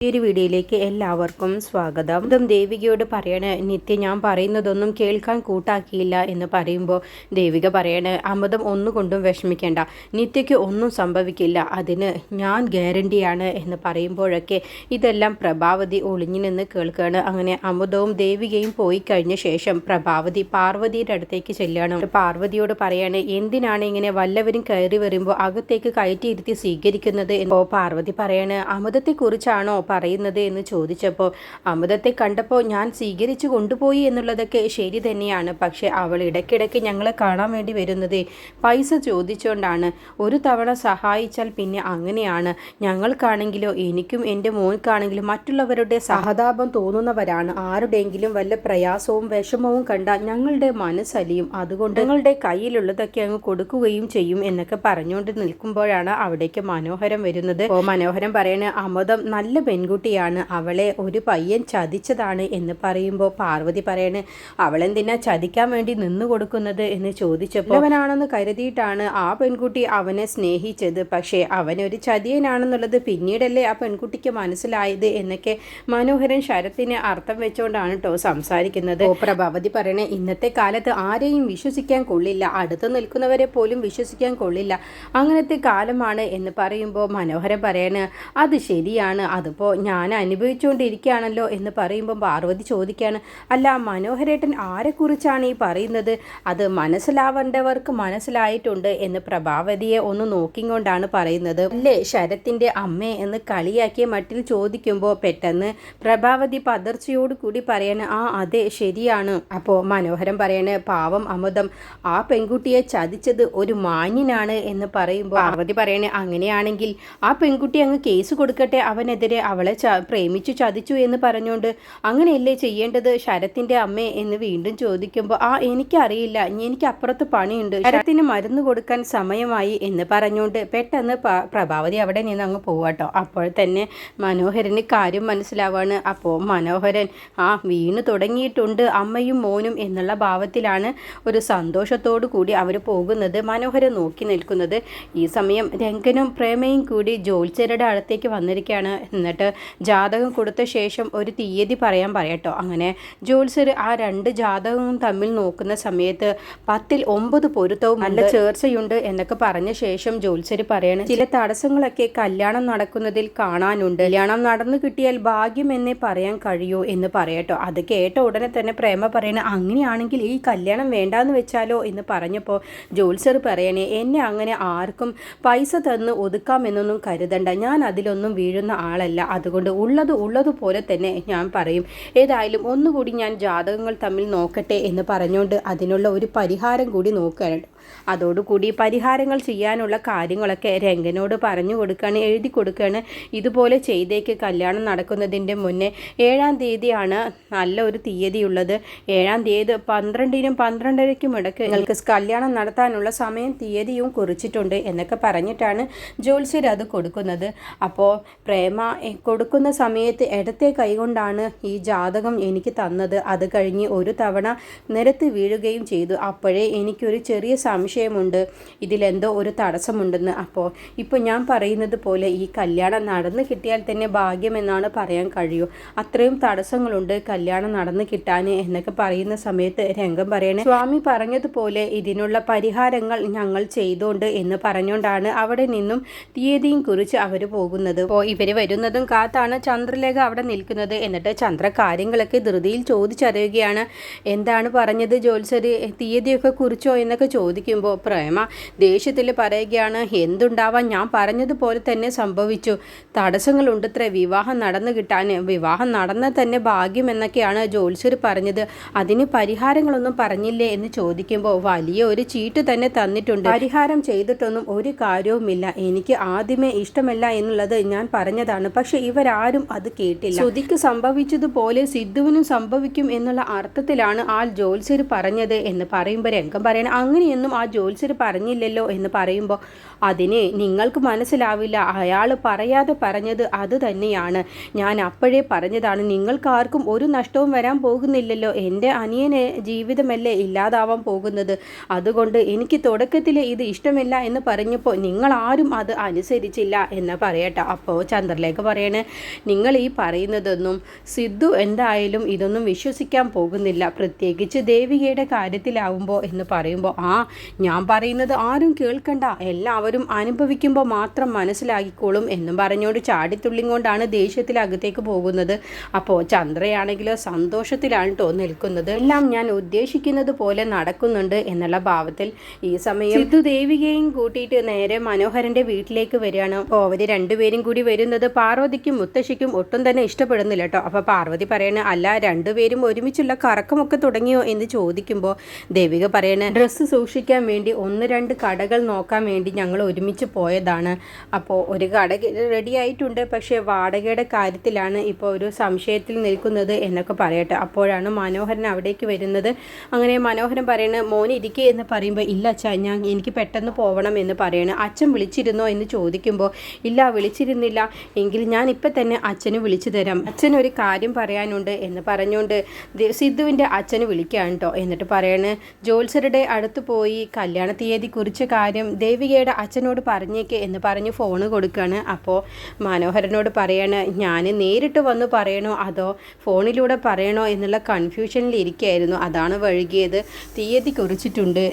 ഈ ഒരു വീഡിയോയിലേക്ക് എല്ലാവർക്കും സ്വാഗതം. ഇതും ദേവികയോട് പറയണ നിത്യ ഞാൻ പറയുന്നതൊന്നും കേൾക്കാൻ കൂട്ടാക്കിയില്ല എന്ന് പറയുമ്പോൾ ദേവിക പറയണ അമൃതം ഒന്നുകൊണ്ടും വിഷമിക്കേണ്ട, നിത്യയ്ക്ക് ഒന്നും സംഭവിക്കില്ല, അതിന് ഞാൻ ഗ്യാരണ്ടിയാണ് എന്ന് പറയുമ്പോഴൊക്കെ ഇതെല്ലാം പ്രഭാവതി ഒളിഞ്ഞു നിന്ന് കേൾക്കുകയാണ്. അങ്ങനെ അമൃതവും ദേവികയും പോയി കഴിഞ്ഞ ശേഷം പ്രഭാവതി പാർവതിയുടെ അടുത്തേക്ക് ചെല്ലുകയാണ്. പാർവതിയോട് പറയാണ് എന്തിനാണ് ഇങ്ങനെ വല്ലവരും കയറി വരുമ്പോൾ അകത്തേക്ക് കയറ്റിയിരുത്തി സ്വീകരിക്കുന്നത് എന്നോ പാർവതി പറയാണ് അമൃതത്തെക്കുറിച്ചാണോ പറയുന്നത് എന്ന് ചോദിച്ചപ്പോൾ അമൃതത്തെ കണ്ടപ്പോൾ ഞാൻ സ്വീകരിച്ചു കൊണ്ടുപോയി എന്നുള്ളതൊക്കെ ശരി തന്നെയാണ്, പക്ഷെ അവൾ ഇടയ്ക്കിടയ്ക്ക് ഞങ്ങളെ കാണാൻ വേണ്ടി വരുന്നത് പൈസ ചോദിച്ചുകൊണ്ടാണ്. ഒരു തവണ സഹായിച്ചാൽ പിന്നെ അങ്ങനെയാണ്. ഞങ്ങൾക്കാണെങ്കിലോ എനിക്കും എൻ്റെ മോൻക്കാണെങ്കിലും മറ്റുള്ളവരുടെ സഹതാപം തോന്നുന്നവരാണ്. ആരുടെയെങ്കിലും വല്ല പ്രയാസവും വിഷമവും കണ്ടാൽ ഞങ്ങളുടെ മനസ്സലിയും, അതുകൊണ്ട് ഞങ്ങളുടെ കയ്യിലുള്ളതൊക്കെ അങ്ങ് കൊടുക്കുകയും ചെയ്യും എന്നൊക്കെ പറഞ്ഞുകൊണ്ട് നിൽക്കുമ്പോഴാണ് അവിടേക്ക് മനോഹരം വരുന്നത്. മനോഹരം പറയണ അമൃതം നല്ല പെൺകുട്ടിയാണ്, അവളെ ഒരു പയ്യൻ ചതിച്ചതാണ് എന്ന് പറയുമ്പോൾ പാർവതി പറയണ് അവളെന്തിനാ ചതിക്കാൻ വേണ്ടി നിന്നു കൊടുക്കുന്നത് എന്ന് ചോദിച്ചപ്പോൾ അവനാണെന്ന് കരുതിയിട്ടാണ് ആ പെൺകുട്ടി അവനെ സ്നേഹിച്ചത്, പക്ഷേ അവനൊരു ചതിയനാണെന്നുള്ളത് പിന്നീടല്ലേ ആ പെൺകുട്ടിക്ക് മനസ്സിലായത് എന്നൊക്കെ മനോഹരൻ ശരത്തിന് അർത്ഥം വെച്ചുകൊണ്ടാണ് കേട്ടോ സംസാരിക്കുന്നത്. പ്രഭാവതി പറയണേ ഇന്നത്തെ കാലത്ത് ആരെയും വിശ്വസിക്കാൻ കൊള്ളില്ല, അടുത്ത് നിൽക്കുന്നവരെ പോലും വിശ്വസിക്കാൻ കൊള്ളില്ല, അങ്ങനത്തെ കാലമാണ് എന്ന് പറയുമ്പോൾ മനോഹരൻ പറയണ് അത് ശരിയാണ്, അതിപ്പോൾ ഞാൻ അനുഭവിച്ചുകൊണ്ടിരിക്കുകയാണല്ലോ എന്ന് പറയുമ്പോൾ പാർവതി ചോദിക്കുകയാണ് അല്ല മനോഹരേട്ടൻ ആരെക്കുറിച്ചാണ് ഈ പറയുന്നത്? അത് മനസ്സിലാവേണ്ടവർക്ക് മനസ്സിലായിട്ടുണ്ട് എന്ന് പ്രഭാവതിയെ ഒന്ന് നോക്കിക്കൊണ്ടാണ് പറയുന്നത്. അല്ലേ ശരത്തിൻ്റെ അമ്മേ എന്ന് കളിയാക്കിയ മട്ടിൽ ചോദിക്കുമ്പോൾ പെട്ടെന്ന് പ്രഭാവതി പതർച്ചയോട് കൂടി പറയണ ആ അതെ ശരിയാണ്. അപ്പോൾ മനോഹരം പറയണ പാവം അമൃതം ആ പെൺകുട്ടിയെ ചതിച്ചത് ഒരു മാന്യനാണ് എന്ന് പറയുമ്പോൾ പാർവതി പറയണേ അങ്ങനെയാണെങ്കിൽ ആ പെൺകുട്ടി അങ്ങ് കേസ് കൊടുക്കട്ടെ, അവനെതിരെ അവളെ പ്രേമിച്ചു ചതിച്ചു എന്ന് പറഞ്ഞുകൊണ്ട്, അങ്ങനെയല്ലേ ചെയ്യേണ്ടത് ശരത്തിൻ്റെ അമ്മേ എന്ന് വീണ്ടും ചോദിക്കുമ്പോൾ എനിക്കറിയില്ല, എനിക്ക് അപ്പുറത്ത് പണിയുണ്ട്, ശരത്തിന് മരുന്ന് കൊടുക്കാൻ സമയമായി എന്ന് പറഞ്ഞുകൊണ്ട് പെട്ടെന്ന് പ്രഭാവതി അവിടെ നിന്ന് അങ്ങ് പോവാട്ടോ. അപ്പോൾ തന്നെ മനോഹരന് കാര്യം മനസ്സിലാവാണ്. അപ്പോൾ മനോഹരൻ വീണ് തുടങ്ങിയിട്ടുണ്ട് അമ്മയും മോനും എന്നുള്ള ഭാവത്തിലാണ് ഒരു സന്തോഷത്തോടു കൂടി അവർ പോകുന്നത്. മനോഹരൻ നോക്കി നിൽക്കുന്നത്. ഈ സമയം രംഗനും പ്രേമയും കൂടി ജോത്സ്യരുടെ അടുത്തേക്ക് വന്നിരിക്കുകയാണ്. എന്നിട്ട് ജാതകം കൊടുത്ത ശേഷം ഒരു തീയതി പറയട്ടോ. അങ്ങനെ ജോത്സ്യർ ആ രണ്ട് ജാതകവും തമ്മിൽ നോക്കുന്ന സമയത്ത് 10ൽ 9 പൊരുത്തവും നല്ല ചേർച്ചയുണ്ട് എന്നൊക്കെ പറഞ്ഞ ശേഷം ജോത്സ്യർ പറയണം ചില തടസ്സങ്ങളൊക്കെ കല്യാണം നടക്കുന്നതിൽ കാണാനുണ്ട്, കല്യാണം നടന്നു കിട്ടിയാൽ ഭാഗ്യം എന്നേ പറയാൻ കഴിയൂ എന്ന് പറയട്ടോ. അത് കേട്ട ഉടനെ തന്നെ പ്രേമ പറയണ അങ്ങനെയാണെങ്കിൽ ഈ കല്യാണം വേണ്ടാന്ന് വെച്ചാലോ എന്ന് പറഞ്ഞപ്പോൾ ജോത്സ്യർ പറയണേ എന്നെ അങ്ങനെ ആർക്കും പൈസ തന്ന് ഒതുക്കാമെന്നൊന്നും കരുതണ്ട, ഞാൻ അതിലൊന്നും വീഴുന്ന ആളല്ല, അതുകൊണ്ട് ഉള്ളതുപോലെ തന്നെ ഞാൻ പറയും. ഏതായാലും ഒന്നുകൂടി ഞാൻ ജാതകങ്ങൾ തമ്മിൽ നോക്കട്ടെ എന്ന് പറഞ്ഞുകൊണ്ട് അതിനുള്ള ഒരു പരിഹാരം കൂടി നോക്കുകയാണ്. അതോടുകൂടി പരിഹാരങ്ങൾ ചെയ്യാനുള്ള കാര്യങ്ങളൊക്കെ രംഗനോട് പറഞ്ഞു കൊടുക്കുകയാണ്, എഴുതി കൊടുക്കുകയാണ്. ഇതുപോലെ ചെയ്തേക്ക്, കല്യാണം നടക്കുന്നതിൻ്റെ മുന്നേ 7-ാം തീയതിയാണ് നല്ല ഒരു തീയതിയുള്ളത്, 7-ാം തീയതി 12-നും 12:30-ക്കും ഇടയ്ക്ക് നിങ്ങൾക്ക് കല്യാണം നടത്താനുള്ള സമയം തീയതിയും കുറിച്ചിട്ടുണ്ട് എന്നൊക്കെ പറഞ്ഞിട്ടാണ് ജോത്സ്യർ അത് കൊടുക്കുന്നത്. അപ്പോൾ പ്രേമ കൊടുക്കുന്ന സമയത്ത് ഇടത്തെ കൈകൊണ്ടാണ് ഈ ജാതകം എനിക്ക് തന്നത്, അത് കഴിഞ്ഞ് ഒരു തവണ നിരത്ത് വീഴുകയും ചെയ്തു, അപ്പോഴേ എനിക്കൊരു ചെറിയ സംശയമുണ്ട്, ഇതിലെന്തോ ഒരു തടസ്സമുണ്ടെന്ന്. അപ്പോൾ ഇപ്പോൾ ഞാൻ പറയുന്നത് പോലെ ഈ കല്യാണം നടന്നു കിട്ടിയാൽ തന്നെ ഭാഗ്യമെന്നാണ് പറയാൻ കഴിയൂ, അത്രയും തടസ്സങ്ങളുണ്ട് കല്യാണം നടന്നു കിട്ടാൻ എന്നൊക്കെ പറയുന്ന സമയത്ത് രംഗം പറയണേ സ്വാമി പറഞ്ഞതുപോലെ ഇതിനുള്ള പരിഹാരങ്ങൾ ഞങ്ങൾ ചെയ്തോണ്ട് എന്ന് പറഞ്ഞുകൊണ്ടാണ് അവിടെ നിന്നും തീയതിയും കുറിച്ച് അവർ പോകുന്നത്. അപ്പോൾ ഇവർ വരുന്നതും കാത്താണ് ചന്ദ്രലേഖ അവിടെ നിൽക്കുന്നത്. എന്നിട്ട് ചന്ദ്ര കാര്യങ്ങളൊക്കെ ധൃതിയിൽ ചോദിച്ചറിയുകയാണ്. എന്താണ് പറഞ്ഞത് ജോത്സ്യർ, തീയതിയൊക്കെ കുറിച്ചോ എന്നൊക്കെ ചോദിക്കുമ്പോൾ പ്രേമ ദേഷ്യത്തിൽ പറയുകയാണ് എന്തുണ്ടാവാൻ, ഞാൻ പറഞ്ഞതുപോലെ തന്നെ സംഭവിച്ചു, തടസ്സങ്ങളുണ്ടത്രേ വിവാഹം നടന്നു കിട്ടാൻ, വിവാഹം നടന്നാൽ തന്നെ ഭാഗ്യം എന്നൊക്കെയാണ് ജോത്സ്യർ പറഞ്ഞത്, അതിന് പരിഹാരങ്ങളൊന്നും പറഞ്ഞില്ലേ എന്ന് ചോദിക്കുമ്പോൾ വലിയ ഒരു ചീട്ട് തന്നെ തന്നിട്ടുണ്ട്, പരിഹാരം ചെയ്തിട്ടൊന്നും ഒരു കാര്യവുമില്ല, എനിക്ക് ആദ്യമേ ഇഷ്ടമല്ല എന്നുള്ളത് ഞാൻ പറഞ്ഞതാണ്, പക്ഷെ ഇവരാരും അത് കേട്ടില്ല, ശ്രുതിക്ക് സംഭവിച്ചതുപോലെ സിദ്ധുവിനും സംഭവിക്കും എന്നുള്ള അർത്ഥത്തിലാണ് ആ ജോത്സ്യർ പറഞ്ഞത് എന്ന് പറയുമ്പോൾ രംഗം പറയണം അങ്ങനെയൊന്നും ആ ജ്യോത്സ്യർ പറഞ്ഞില്ലല്ലോ എന്ന് പറയുമ്പോൾ അതിന് നിങ്ങൾക്ക് മനസ്സിലാവില്ല, അയാൾ പറയാതെ പറഞ്ഞത് അത് തന്നെയാണ്. ഞാൻ അപ്പോഴേ പറഞ്ഞതാണ്, നിങ്ങൾക്കാർക്കും ഒരു നഷ്ടവും വരാൻ പോകുന്നില്ലല്ലോ. എൻ്റെ അനിയന് ജീവിതമല്ലേ ഇല്ലാതാവാൻ പോകുന്നത്. അതുകൊണ്ട് എനിക്ക് തുടക്കത്തിൽ ഇത് ഇഷ്ടമില്ല എന്ന് പറഞ്ഞപ്പോൾ നിങ്ങളാരും അത് അനുസരിച്ചില്ല എന്ന് പറയട്ടെ. അപ്പോൾ ചന്ദ്രലേഖ പറയണേ, നിങ്ങൾ ഈ പറയുന്നതൊന്നും സിദ്ധു എന്തായാലും ഇതൊന്നും വിശ്വസിക്കാൻ പോകുന്നില്ല, പ്രത്യേകിച്ച് ദേവികയുടെ കാര്യത്തിലാവുമ്പോൾ എന്ന് പറയുമ്പോൾ ഞാൻ പറയുന്നത് ആരും കേൾക്കണ്ട, എല്ലാവരും അനുഭവിക്കുമ്പോൾ മാത്രം മനസ്സിലാക്കിക്കോളും എന്നും പറഞ്ഞുകൊണ്ട് ചാടിത്തുള്ളിക്കൊണ്ടാണ് ദേഷ്യത്തിൽ അകത്തേക്ക് പോകുന്നത്. അപ്പോൾ ചന്ദ്രയാണെങ്കിലോ സന്തോഷത്തിലാണ് കേട്ടോ നിൽക്കുന്നത്. എല്ലാം ഞാൻ ഉദ്ദേശിക്കുന്നത് പോലെ നടക്കുന്നുണ്ട് എന്നുള്ള ഭാവത്തിൽ ഈ സമയം സിദ്ധു ദേവികയും കൂട്ടിയിട്ട് നേരെ മനോഹരന്റെ വീട്ടിലേക്ക് വരികയാണ്. അപ്പോൾ അവർ രണ്ടുപേരും കൂടി വരുന്നത് പാർവതിക്കും മുത്തശ്ശിക്കും ഒട്ടും തന്നെ ഇഷ്ടപ്പെടുന്നില്ല കേട്ടോ. അപ്പോൾ പാർവതി പറയണ, അല്ല രണ്ടുപേരും ഒരുമിച്ചുള്ള കറക്കമൊക്കെ തുടങ്ങിയോ എന്ന് ചോദിക്കുമ്പോൾ ദേവിക പറയണ, ഡ്രസ്സ് സൂക്ഷിക്കാൻ വേണ്ടി 1-2 കടകൾ നോക്കാൻ വേണ്ടി ഞങ്ങൾ ഒരുമിച്ച് പോയതാണ്. അപ്പോൾ ഒരു കട റെഡി ആയിട്ടുണ്ട്, പക്ഷേ വാടകയുടെ കാര്യത്തിലാണ് ഇപ്പോൾ ഒരു സംശയത്തിൽ നിൽക്കുന്നത് എന്നൊക്കെ പറയട്ടെ. അപ്പോഴാണ് മനോഹരൻ അവിടേക്ക് വരുന്നത്. അങ്ങനെ മനോഹരൻ പറയുന്നത്, മോന് ഇരിക്കുക എന്ന് പറയുമ്പോൾ, ഇല്ല അച്ഛാ, എനിക്ക് പെട്ടെന്ന് പോകണം എന്ന് പറയണം. അച്ഛൻ വിളിച്ചിരുന്നോ എന്ന് ചോദിക്കുമ്പോൾ, ഇല്ല വിളിച്ചിരുന്നില്ല, എങ്കിൽ ഞാൻ ഇപ്പം തന്നെ അച്ഛന് വിളിച്ചു തരാം, അച്ഛനൊരു കാര്യം പറയാനുണ്ട് എന്ന് പറഞ്ഞുകൊണ്ട് സിദ്ധുവിൻ്റെ അച്ഛന് വിളിക്കുകയാണ് കേട്ടോ. എന്നിട്ട് പറയണ്, ജ്യോത്സ്യരുടെ അടുത്ത് പോയി കല്യാണ തീയതി കുറിച്ച കാര്യം ദേവികയുടെ അച്ഛനോട് പറഞ്ഞേക്ക് എന്ന് പറഞ്ഞ് ഫോണ് കൊടുക്കുകയാണ്. അപ്പോൾ മനോഹരനോട് പറയാണ്, ഞാൻ നേരിട്ട് വന്ന് പറയണോ അതോ ഫോണിലൂടെ പറയണോ എന്നുള്ള കൺഫ്യൂഷനിൽ ഇരിക്കുകയായിരുന്നു, അതാണ് വൈകിയത്. തീയതി കുറിച്ചിട്ടുണ്ട്,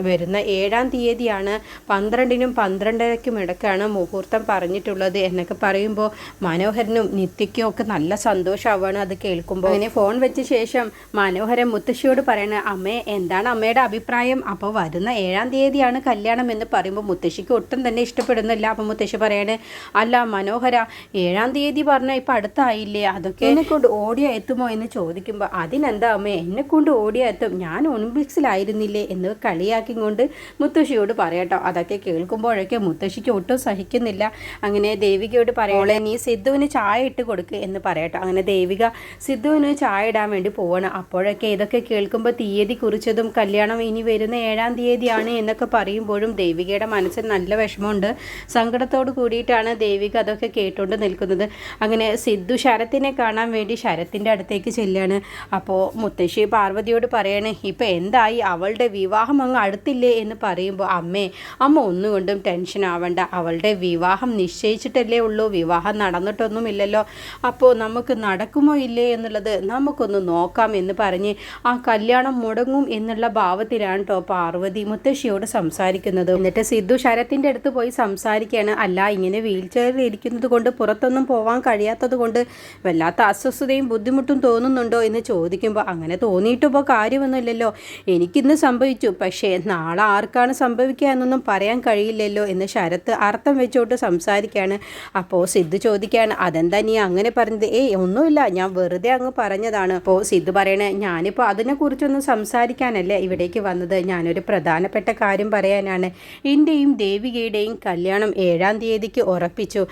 വരുന്ന 7-ാം തീയതിയാണ്, 12-നും 12:30-ക്കും ഇടയ്ക്കാണ് മുഹൂർത്തം പറഞ്ഞിട്ടുള്ളത് എന്നൊക്കെ പറയുമ്പോൾ മനോഹരനും നിത്യയ്ക്കും ഒക്കെ നല്ല സന്തോഷമാവാണ് അത് കേൾക്കുമ്പോൾ. അങ്ങനെ ഫോൺ വെച്ച ശേഷം മനോഹരൻ മുത്തശ്ശിയോട് പറയണ, അമ്മേ എന്താണ് അമ്മയുടെ അഭിപ്രായം? അപ്പോൾ വരുന്ന 7-ാം തീയതിയാണ് കല്യാണം എന്ന് പറയുമ്പോൾ മുത്തശ്ശിക്ക് ഒട്ടും തന്നെ ഇഷ്ടപ്പെടുന്നില്ല. അപ്പം മുത്തശ്ശി പറയണേ, അല്ല മനോഹര, 7-ാം തീയതി പറഞ്ഞാൽ ഇപ്പം അടുത്തായില്ലേ, അതൊക്കെ എന്നെക്കൊണ്ട് ഓടിയോ എത്തുമോ എന്ന് ചോദിക്കുമ്പോൾ, അതിനെന്താ അമ്മേ, എന്നെക്കൊണ്ട് ഓടിയോ എത്തും, ഞാൻ ഒളിമ്പിക്സിലായിരുന്നില്ലേ എന്ന് കളിയാക്കിക്കൊണ്ട് മുത്തശ്ശിയോട് പറയട്ടോ. അതൊക്കെ കേൾക്കുമ്പോഴൊക്കെ മുത്തശ്ശിക്ക് ഒട്ടും സഹിക്കുന്നില്ല. അങ്ങനെ ദേവികയോട് പറയോളെ, നീ സിദ്ധുവിന് ചായ ഇട്ട് കൊടുക്ക് എന്ന് പറയട്ടോ. അങ്ങനെ ദേവിക സിദ്ധുവിന് ചായ ഇടാൻ വേണ്ടി പോവാണ്. അപ്പോഴൊക്കെ ഇതൊക്കെ കേൾക്കുമ്പോൾ തീയതി കുറിച്ചതും കല്യാണം ഇനി വരുന്ന 7-ാം തീയതിയാണ് എന്നൊക്കെ പറയുമ്പോഴും ദേവികയുടെ മനസ്സിൽ നല്ല വിഷമമുണ്ട്. സങ്കടത്തോട് കൂടിയിട്ടാണ് ദേവിക അതൊക്കെ കേട്ടുകൊണ്ട് നിൽക്കുന്നത്. അങ്ങനെ സിദ്ധു ശരത്തിനെ കാണാൻ വേണ്ടി ശരത്തിൻ്റെ അടുത്തേക്ക് ചെല്ലുകയാണ്. അപ്പോൾ മുത്തശ്ശി പാർവതിയോട് പറയണേ, ഇപ്പം എന്തായി, അവളുടെ വിവാഹം അങ്ങ് അടുത്തില്ലേ എന്ന് പറയുമ്പോൾ, അമ്മ ഒന്നുകൊണ്ടും ടെൻഷൻ ആവണ്ട, അവളുടെ വിവാഹം നിശ്ചയിച്ചിട്ടല്ലേ ഉള്ളൂ, വിവാഹം നടന്നിട്ടൊന്നുമില്ലല്ലോ. അപ്പോൾ നമുക്ക് നടക്കുമോ ഇല്ലേ എന്നുള്ളത് നമുക്കൊന്ന് നോക്കാം എന്ന് പറഞ്ഞ് ആ കല്യാണം മുടങ്ങും എന്നുള്ള ഭാവത്തിലാണ് കേട്ടോ പാർവതി മുത്തശ്ശിയോട് സംസാരിക്കുന്നത്. എന്നിട്ട് സിദ്ധു ശരത്തിൻ്റെ അടുത്ത് പോയി സംസാരിക്കുകയാണ്. അല്ല, ഇങ്ങനെ വീൽ ചെയറിൽ ഇരിക്കുന്നത് കൊണ്ട് പുറത്തൊന്നും പോകാൻ കഴിയാത്തത് കൊണ്ട് വല്ലാത്ത അസ്വസ്ഥതയും ബുദ്ധിമുട്ടും തോന്നുന്നുണ്ടോ എന്ന് ചോദിക്കുമ്പോൾ, അങ്ങനെ തോന്നിയിട്ടിപ്പോൾ കാര്യമൊന്നുമില്ലല്ലോ, എനിക്കിന്ന് സംഭവിച്ചു, പക്ഷേ നാളെ ആർക്കാണ് സംഭവിക്കുക എന്നൊന്നും പറയാൻ കഴിയില്ലല്ലോ എന്ന് ശരത്ത് അർത്ഥം വെച്ചോട്ട് സംസാരിക്കുകയാണ്. അപ്പോൾ സിദ്ധു ചോദിക്കുകയാണ്, അതെന്താ നീ അങ്ങനെ പറഞ്ഞത്? ഒന്നുമില്ല, ഞാൻ വെറുതെ അങ്ങ് പറഞ്ഞതാണ്. അപ്പോൾ സിദ്ധു പറയണേ, ഞാനിപ്പോൾ അതിനെക്കുറിച്ചൊന്നും സംസാരിക്കാനല്ലേ ഇവിടേക്ക് വന്നത്, ഞാനൊരു പ്രധാനപ്പെട്ട കാര്യം പറയാനാണ്. എൻ്റെയും ദേവികയുടെയും കല്യാണം 7-ാം തീയതിക്ക് ഉറപ്പിച്ചു,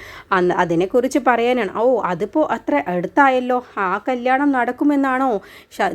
അതിനെക്കുറിച്ച് പറയാനാണ്. അതിപ്പോൾ അത്ര അടുത്തായല്ലോ, ആ കല്യാണം നടക്കുമെന്നാണോ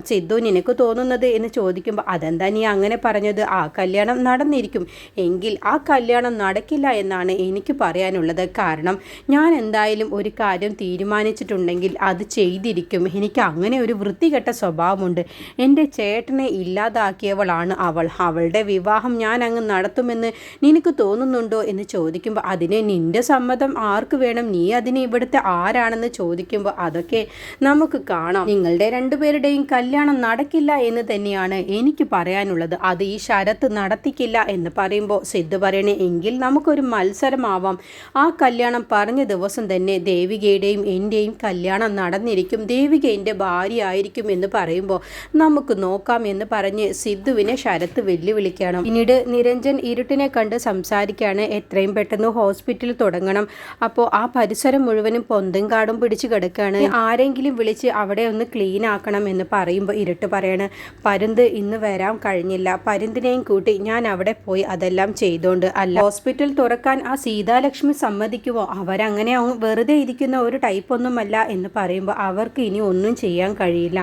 സിദ്ധു നിനക്ക് തോന്നുന്നത് എന്ന് ചോദിക്കുമ്പോൾ, അതെന്താ നീ അങ്ങനെ പറഞ്ഞത്? ആ കല്യാണം നടന്നിരിക്കും, എങ്കിൽ ആ കല്യാണം നടക്കില്ല എന്നാണ് എനിക്ക് പറയാനുള്ളത്. കാരണം ഞാൻ എന്തായാലും ഒരു കാര്യം തീരുമാനിച്ചിട്ടുണ്ടെങ്കിൽ അത് ചെയ്തിരിക്കും. എനിക്ക് അങ്ങനെ ഒരു വൃത്തികെട്ട സ്വഭാവമുണ്ട്. എൻ്റെ ചേട്ടനെ ഇല്ലാതാക്കിയവളാണ് അവൾ, അവളുടെ വിവാഹം ഞാൻ അങ്ങ് നടത്തുമെന്ന് നിനക്ക് തോന്നുന്നുണ്ടോ എന്ന് ചോദിക്കുമ്പോൾ, അതിന് നിൻ്റെ സമ്മതം ആർക്ക് വേണം, നീ അതിന് ഇവിടുത്തെ ആരാണെന്ന് ചോദിക്കുമ്പോൾ, അതൊക്കെ നമുക്ക് കാണാം, നിങ്ങളുടെ രണ്ടുപേരുടെയും കല്യാണം നടക്കില്ല എന്ന് തന്നെയാണ് എനിക്ക് പറയാനുള്ളത്, അത് ഈ ശരത്ത് നടത്തിക്കില്ല എന്ന് പറയുമ്പോൾ സിദ്ധു പറയണേ, എങ്കിൽ നമുക്കൊരു മത്സരമാവാം, ആ കല്യാണം പറഞ്ഞ ദിവസം തന്നെ ദേവികയുടെയും എൻ്റെയും കല്യാണം നടന്നിരിക്കും, ദേവിക എൻ്റെ ഭാര്യ ആയിരിക്കും എന്ന് പറയുമ്പോൾ നമുക്ക് നോക്കാം എന്ന് പറഞ്ഞ് സിദ്ധുവിനെ ശരത്ത് വെല്ലുവിളിക്കണം. പിന്നീട് നിരഞ്ജൻ ഇരുട്ടിനെ കണ്ട് സംസാരിക്കുകയാണ്, എത്രയും പെട്ടെന്ന് ഹോസ്പിറ്റൽ തുടങ്ങണം, അപ്പോൾ ആ പരിസരം മുഴുവനും പൊന്തും കാടും പിടിച്ച് കിടക്കുകയാണ്, ആരെങ്കിലും വിളിച്ച് അവിടെ ഒന്ന് ക്ലീൻ ആക്കണം എന്ന് പറയുമ്പോൾ ഇരുട്ട് പറയാണ്, പരുന്ത് ഇന്ന് വരാൻ കഴിഞ്ഞില്ല, പരുന്തിനെയും കൂട്ടി ഞാൻ അവിടെ പോയി അതെല്ലാം ചെയ്തോണ്ട്, അല്ല ഹോസ്പിറ്റൽ തുറക്കാൻ ആ സീതാലക്ഷ്മി സമ്മതിക്കുമോ, അവരങ്ങനെ വെറുതെ ഇരിക്കുന്ന ഒരു ടൈപ്പൊന്നുമല്ല എന്ന് പറയുമ്പോൾ അവർക്ക് ഇനി ഒന്നും ചെയ്യാൻ കഴിയില്ല,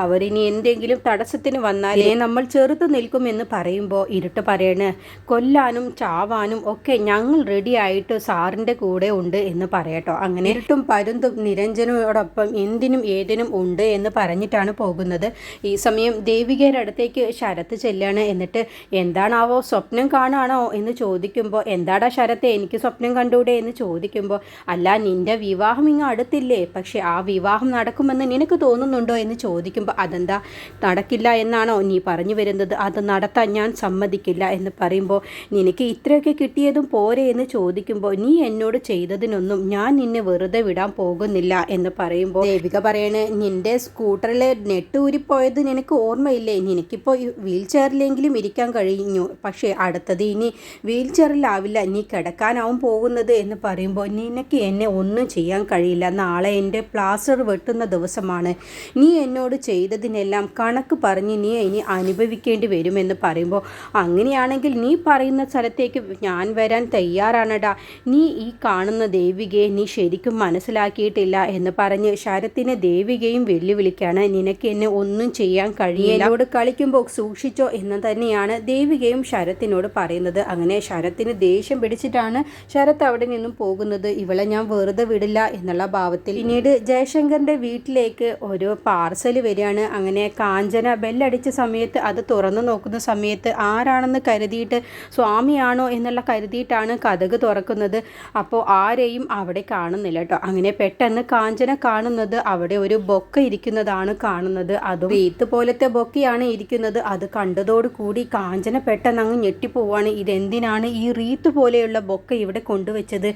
അവരിനി എന്തെങ്കിലും തടസ്സത്തിന് വന്നാലേ നമ്മൾ ചെറുത്തു നിൽക്കുമെന്ന് പറയുമ്പോൾ പറയുമ്പോൾ ഇരുട്ട് പറയണ്, കൊല്ലാനും ചാവാനും ഒക്കെ ഞങ്ങൾ റെഡി ആയിട്ട് സാറിൻ്റെ കൂടെ ഉണ്ട് എന്ന് പറയട്ടോ. അങ്ങനെ ഇരുട്ടും പരുന്തും നിരഞ്ജനോടൊപ്പം എന്തിനും ഏതിനും ഉണ്ട് എന്ന് പറഞ്ഞിട്ടാണ് പോകുന്നത്. ഈ സമയം ദേവികയുടെ അടുത്തേക്ക് ശരത്ത് ചെല്ലാണ്. എന്നിട്ട് എന്താണാവോ സ്വപ്നം കാണാണോ എന്ന് ചോദിക്കുമ്പോൾ, എന്താടാ ശരത്തെ എനിക്ക് സ്വപ്നം കണ്ടൂടെ എന്ന് ചോദിക്കുമ്പോൾ, അല്ല നിന്റെ വിവാഹം ഇങ്ങ് അടുത്തില്ലേ, പക്ഷെ ആ വിവാഹം നടക്കുമെന്ന് നിനക്ക് തോന്നുന്നുണ്ടോ എന്ന് ചോദിക്കുമ്പോൾ, അതെന്താ നടക്കില്ല എന്നാണോ നീ പറഞ്ഞു വരുന്നത്, അത് നടത്താൻ ഞാൻ സമ്മതിക്കില്ല എന്ന് പറയുമ്പോൾ, നിനക്ക് ഇത്രയൊക്കെ കിട്ടിയതും പോരെ എന്ന് ചോദിക്കുമ്പോൾ, നീ എന്നോട് ചെയ്തതിനൊന്നും ഞാൻ നിന്നെ വെറുതെ വിടാൻ പോകുന്നില്ല എന്ന് പറയുമ്പോൾ ദേവിക പറയണേ, നിന്റെ സ്കൂട്ടറിലെ നെട്ട് ഊരിപ്പോയത് നിനക്ക് ഓർമ്മയില്ലേ, നിനക്കിപ്പോൾ വീൽ ചെയറിലെങ്കിലും ഇരിക്കാൻ കഴിഞ്ഞു, പക്ഷേ അടുത്തത് ഇനി വീൽ ചെയറിലാവില്ല, നീ കിടക്കാനാവും പോകുന്നത് എന്ന് പറയുമ്പോൾ, നിനക്ക് എന്നെ ഒന്നും ചെയ്യാൻ കഴിയില്ല, നാളെ എൻ്റെ പ്ലാസ്റ്റർ വെട്ടുന്ന ദിവസമാണ്, നീ എന്നോട് ചെയ്തതിനെല്ലാം കണക്ക് പറഞ്ഞ് നീ ഇനി അനുഭവിക്കേണ്ടി വരുമെന്ന് പറയുമ്പോൾ, അങ്ങനെയാണെങ്കിൽ നീ പറയുന്ന സ്ഥലത്തേക്ക് ഞാൻ വരാൻ തയ്യാറാണടാ, നീ ഈ കാണുന്ന ദേവികയെ നീ ശരിക്കും മനസ്സിലാക്കിയിട്ടില്ല എന്ന് പറഞ്ഞ് ശരത്തിനെ ദേവികയും വെല്ലുവിളിക്കാണ്. നിനക്ക് എന്നെ ഒന്നും ചെയ്യാൻ കഴിയില്ല, എന്നോട് കളിക്കുമ്പോൾ സൂക്ഷിച്ചോ എന്ന് തന്നെയാണ് ദേവികയും ശരത്തിനോട് പറയുന്നത്. അങ്ങനെ ശരത്തിന് ദേഷ്യം പിടിച്ചിട്ടാണ് ശരത്ത് അവിടെ നിന്നും പോകുന്നത്. ഇവളെ ഞാൻ വെറുതെ വിടില്ല എന്നുള്ള ഭാവത്തിൽ. പിന്നീട് ജയശങ്കറിൻ്റെ വീട്ടിലേക്ക് ഒരു പാർസൽ വരികയാണ്. അങ്ങനെ കാഞ്ചന ബെല്ലടിച്ച സമയത്ത് അത് തുറന്നു നോക്കുന്ന സമയത്ത് ആരാണെന്ന് കരുതിയിട്ട്, സ്വാമിയാണോ എന്നുള്ള കരുതിയിട്ടാണ് കതക് തുറക്കുന്നത്. അപ്പോൾ ആരെയും അവിടെ കാണുന്നില്ല കേട്ടോ. അങ്ങനെ പെട്ടെന്ന് കാഞ്ചന കാണുന്നത് അവിടെ ഒരു ബൊക്ക ഇരിക്കുന്നതാണ് കാണുന്നത്. അതും റീത്ത് പോലത്തെ ബൊക്കയാണ് ഇരിക്കുന്നത്. അത് കണ്ടതോടുകൂടി കാഞ്ചന പെട്ടെന്ന് അങ്ങ് ഞെട്ടിപ്പോവാണ്. ഇതെന്തിനാണ് ഈ റീത്ത് പോലെയുള്ള ബൊക്ക ഇവിടെ കൊണ്ടുവച്ചത്,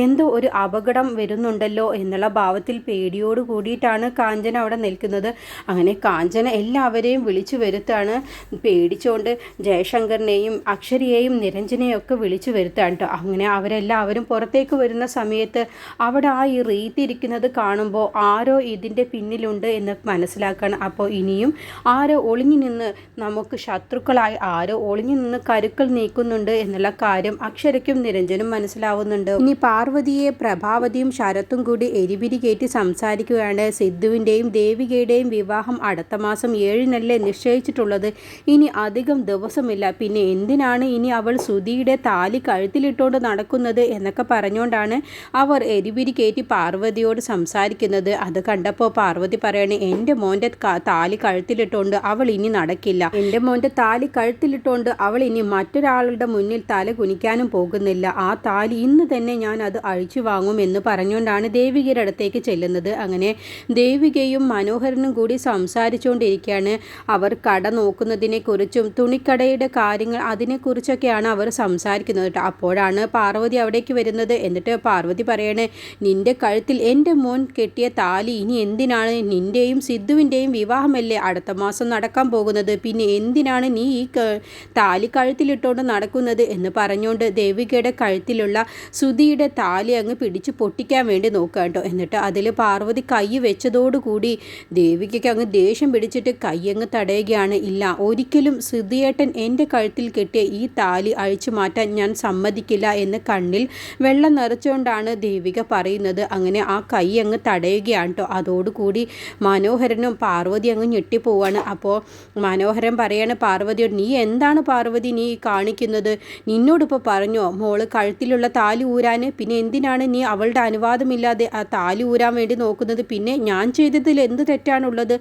എന്തോ ഒരു അപകടം വരുന്നുണ്ടല്ലോ എന്നുള്ള ഭാവത്തിൽ പേടിയോട് കൂടിയിട്ടാണ് കാഞ്ചന അവിടെ നിൽക്കുന്നത്. അങ്ങനെ കാഞ്ചന എല്ലാവരെയും വിളിച്ചു വരുത്താണ്. പേടിച്ചുകൊണ്ട് ജയശങ്കറിനെയും അക്ഷരിയെയും നിരഞ്ജനെയും ഒക്കെ വിളിച്ചു വരുത്താണ് കേട്ടോ. അങ്ങനെ അവരെല്ലാവരും പുറത്തേക്ക് വരുന്ന സമയത്ത് അവിടെ ആ ഈ റീത്ത് ഇരിക്കുന്നത് കാണുമ്പോൾ ആരോ ഇതിൻ്റെ പിന്നിലുണ്ട് എന്ന് മനസ്സിലാക്കണം. അപ്പോൾ ഇനിയും ആരോ ഒളിഞ്ഞു നിന്ന് നമുക്ക് ശത്രുക്കളായി ആരോ ഒളിഞ്ഞു നിന്ന് കരുക്കൾ നീക്കുന്നുണ്ട് എന്നുള്ള കാര്യം അക്ഷരയ്ക്കും നിരഞ്ജനും മനസ്സിലാവുന്നുണ്ട്. ഇനി പാർവതിയെ പ്രഭാവതിയും ശരത്തും കൂടി എരിപിരി കയറ്റി സംസാരിക്കുകയാണ്. സിദ്ധുവിൻ്റെയും ദേവികയുടെയും വിവാഹം അടുത്ത മാസം 7-നല്ലേ നിശ്ചയിച്ചിട്ടുള്ളത്, ഇനി അധികം ദിവസമില്ല, പിന്നെ എന്തിനാണ് ഇനി അവൾ സുധിയുടെ താലി കഴുത്തിലിട്ടുകൊണ്ട് നടക്കുന്നത് എന്നൊക്കെ പറഞ്ഞുകൊണ്ടാണ് അവർ എരിപിരി കയറ്റി പാർവതിയോട് സംസാരിക്കുന്നത്. അത് കണ്ടപ്പോൾ പാർവതി പറയണേ, എൻ്റെ മോൻ്റെ താലി കഴുത്തിലിട്ടുകൊണ്ട് അവൾ ഇനി നടക്കില്ല, എൻ്റെ മോൻ്റെ താലി കഴുത്തിലിട്ടുകൊണ്ട് അവൾ ഇനി മറ്റൊരാളുടെ മുന്നിൽ തല കുനിക്കാനും പോകുന്നില്ല, ആ താലി ഇന്ന് തന്നെ ഞാൻ അത് അഴിച്ചു വാങ്ങും എന്ന് പറഞ്ഞുകൊണ്ടാണ് ദേവികയുടെ അടുത്തേക്ക് ചെല്ലുന്നത്. അങ്ങനെ ദേവികയും മനോഹരനും കൂടി സംസാരിച്ചുകൊണ്ടിരിക്കുകയാണ്. അവർ കട നോക്കുന്നതിനെക്കുറിച്ചും തുണിക്കടയുടെ കാര്യങ്ങൾ അതിനെക്കുറിച്ചൊക്കെയാണ് അവർ സംസാരിക്കുന്നത്. അപ്പോഴാണ് പാർവതി അവിടേക്ക് വരുന്നത്. എന്നിട്ട് പാർവതി പറയണേ, നിന്റെ കഴുത്തിൽ എൻ്റെ മോൻ കെട്ടിയ താലി ഇനി എന്തിനാണ്, നിൻ്റെയും സിദ്ധുവിൻ്റെയും വിവാഹമല്ലേ അടുത്ത മാസം നടക്കാൻ പോകുന്നത്, പിന്നെ എന്തിനാണ് നീ ഈ താലി കഴുത്തിലിട്ടുകൊണ്ട് നടക്കുന്നത് എന്ന് പറഞ്ഞുകൊണ്ട് ദേവികയുടെ കഴുത്തിലുള്ള സുധിയുടെ താലി അങ്ങ് പിടിച്ച് പൊട്ടിക്കാൻ വേണ്ടി നോക്കുക കേട്ടോ. എന്നിട്ട് അതിൽ പാർവതി കൈ വെച്ചതോടുകൂടി ദേവികയ്ക്ക് അങ്ങ് ദേഷ്യം പിടിച്ചിട്ട് കൈ അങ്ങ് തടയുകയാണ്. ഇല്ല, ഒരിക്കലും സുധിയേട്ടൻ എൻ്റെ കഴുത്തിൽ കെട്ടിയ ഈ താലി അഴിച്ചു മാറ്റാൻ ഞാൻ സമ്മതിക്കില്ല എന്ന് കണ്ണിൽ വെള്ളം നിറച്ചുകൊണ്ടാണ് ദേവിക പറയുന്നത്. അങ്ങനെ ആ കൈ അങ്ങ് തടയുകയാണ് കേട്ടോ. അതോടുകൂടി മനോഹരനും പാർവതി അങ്ങ് ഞെട്ടിപ്പോവാണ്. അപ്പോൾ മനോഹരൻ പറയാണ് പാർവതിയോട്, നീ എന്താണ് പാർവതി നീ കാണിക്കുന്നത്, നിന്നോടിപ്പോൾ പറഞ്ഞോ മോള് കഴുത്തിലുള്ള താലി ഊരാൻ, പിന്നെ എന്തിനാണ് നീ അവളുടെ അനുവാദമില്ലാതെ ആ താലി ഊരാൻ വേണ്ടി നോക്കുന്നത്, പിന്നെ ഞാൻ ചെയ്തതിൽ എന്ത് തെറ്റാണുള്ളത്,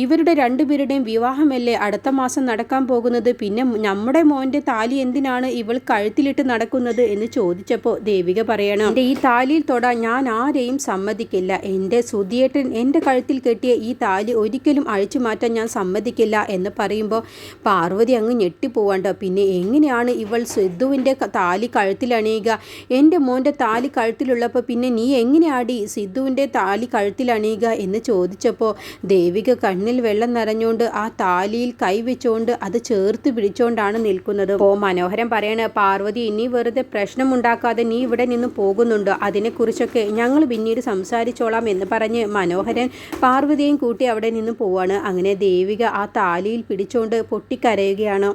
ഇവരുടെ രണ്ടുപേരുടെയും വിവാഹമല്ലേ അടുത്ത മാസം നടക്കാൻ പോകുന്നത്, പിന്നെ നമ്മുടെ മോൻ്റെ താലി എന്തിനാണ് ഇവൾ കഴുത്തിലിട്ട് നടക്കുന്നത് എന്ന് ചോദിച്ചപ്പോൾ ദേവിക പറയണം, എൻ്റെ ഈ താലിയിൽ തൊടാൻ ഞാൻ ആരെയും സമ്മതിക്കില്ല, എൻ്റെ സുധിയേട്ടൻ എൻ്റെ കഴുത്തിൽ കെട്ടിയ ഈ താലി ഒരിക്കലും അഴിച്ചു മാറ്റാൻ ഞാൻ സമ്മതിക്കില്ല എന്ന് പറയുമ്പോൾ പാർവതി അങ്ങ് ഞെട്ടിപ്പോവാണ്ടോ. പിന്നെ എങ്ങനെയാണ് ഇവൾ സിദ്ധുവിൻ്റെ താലി കഴുത്തിലണിയുക, എൻ്റെ മോൻ്റെ താലി കഴുത്തിലുള്ളപ്പോൾ പിന്നെ നീ എങ്ങനെയാടി സിദ്ധുവിൻ്റെ താലി കഴുത്തിലണിയുക എന്ന് ചോദിച്ചപ്പോൾ ദേവിക കണ്ണിൽ വെള്ളം നിറഞ്ഞുകൊണ്ട് ആ താലിയിൽ കൈവച്ചുകൊണ്ട് അത് ചേർത്ത് പിടിച്ചുകൊണ്ടാണ് നിൽക്കുന്നത്. അപ്പോൾ മനോഹരൻ പറയണ, പാർവതി ഇനി വെറുതെ പ്രശ്നമുണ്ടാക്കാതെ നീ ഇവിടെ നിന്ന് പോകുന്നുണ്ടോ, അതിനെക്കുറിച്ചൊക്കെ ഞങ്ങൾ പിന്നീട് സംസാരിച്ചോളാം എന്ന് പറഞ്ഞ് മനോഹരൻ പാർവതിയെയും കൂട്ടി അവിടെ നിന്ന് പോവാണ്. അങ്ങനെ ദേവിക ആ താലിയിൽ പിടിച്ചുകൊണ്ട് പൊട്ടിക്കരയുകയാണ്.